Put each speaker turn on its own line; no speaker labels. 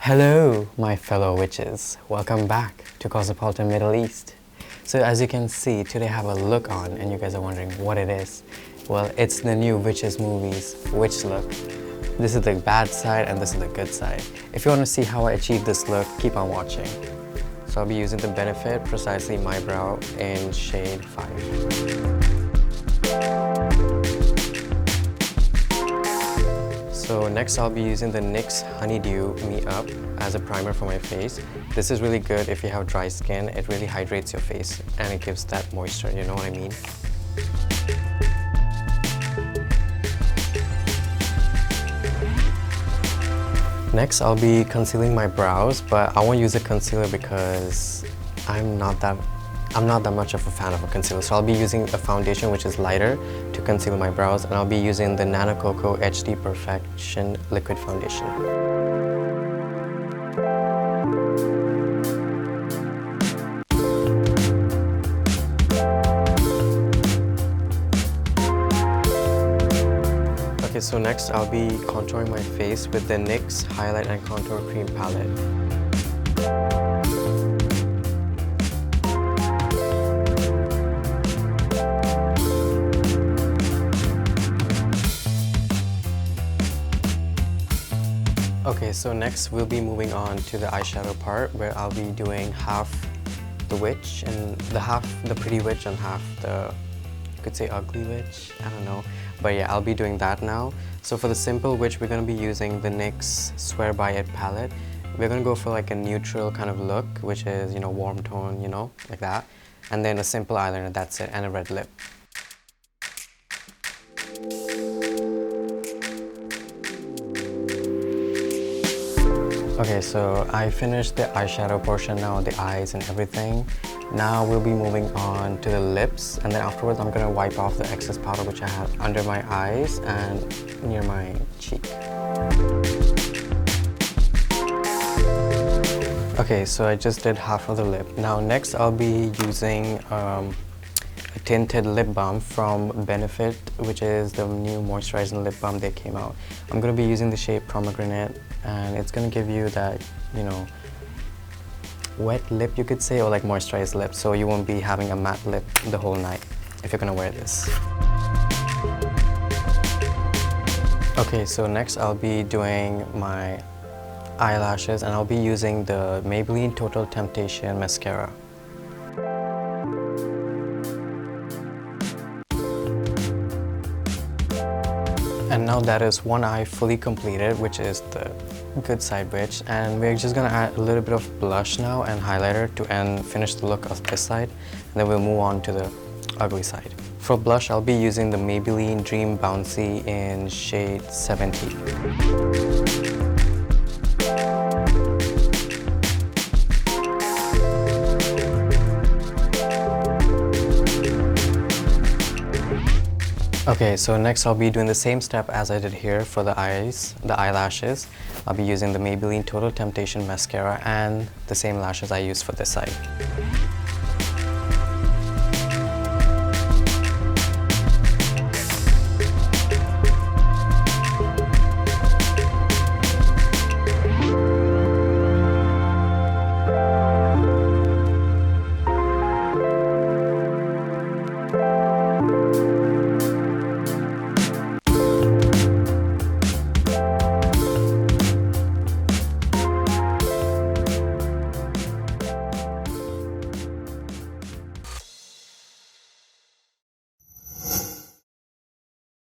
Hello, my fellow witches. Welcome back to Cosmopolitan Middle East. So as you can see, today I have a look on and you guys are wondering what it is. Well, it's the new Witches movies, Witch look. This is the bad side and this is the good side. If you want to see how I achieve this look, keep on watching. So I'll be using the Benefit Precisely My Brow in shade 5. So next I'll be using the NYX Honeydew Me Up as a primer for my face. This is really good if you have dry skin. It really hydrates your face and it gives that moisture, you know what I mean? Next I'll be concealing my brows, but I won't use a concealer because I'm not that much of a fan of a concealer. So I'll be using a foundation which is lighter to conceal my brows, and I'll be using the Nano Coco HD Perfection Liquid Foundation. Okay, so next I'll be contouring my face with the NYX Highlight and Contour Cream Palette. Okay, so next we'll be moving on to the eyeshadow part where I'll be doing half the witch and the pretty witch and half the, you could say, ugly witch, I don't know. But yeah, I'll be doing that now. So for the simple witch, we're going to be using the NYX Swear By It palette. We're going to go for like a neutral kind of look, which is, you know, warm tone, you know, like that. And then a simple eyeliner, that's it, and a red lip. Okay, so I finished the eyeshadow portion now, the eyes and everything. Now we'll be moving on to the lips, and then afterwards I'm gonna wipe off the excess powder which I have under my eyes and near my cheek. Okay, so I just did half of the lip. Now next I'll be using a tinted lip balm from Benefit, which is the new moisturizing lip balm they came out. I'm going to be using the shade Pomegranate, and it's going to give you that, you know, wet lip, you could say, or like moisturized lip, so you won't be having a matte lip the whole night if you're going to wear this. Okay, so next I'll be doing my eyelashes, and I'll be using the Maybelline Total Temptation mascara. And now that is one eye fully completed, which is the good side witch. And we're just gonna add a little bit of blush now and highlighter to finish the look of this side. And then we'll move on to the ugly side. For blush, I'll be using the Maybelline Dream Bouncy in shade 70. Okay, so next I'll be doing the same step as I did here for the eyes, the eyelashes. I'll be using the Maybelline Total Temptation mascara and the same lashes I used for this side.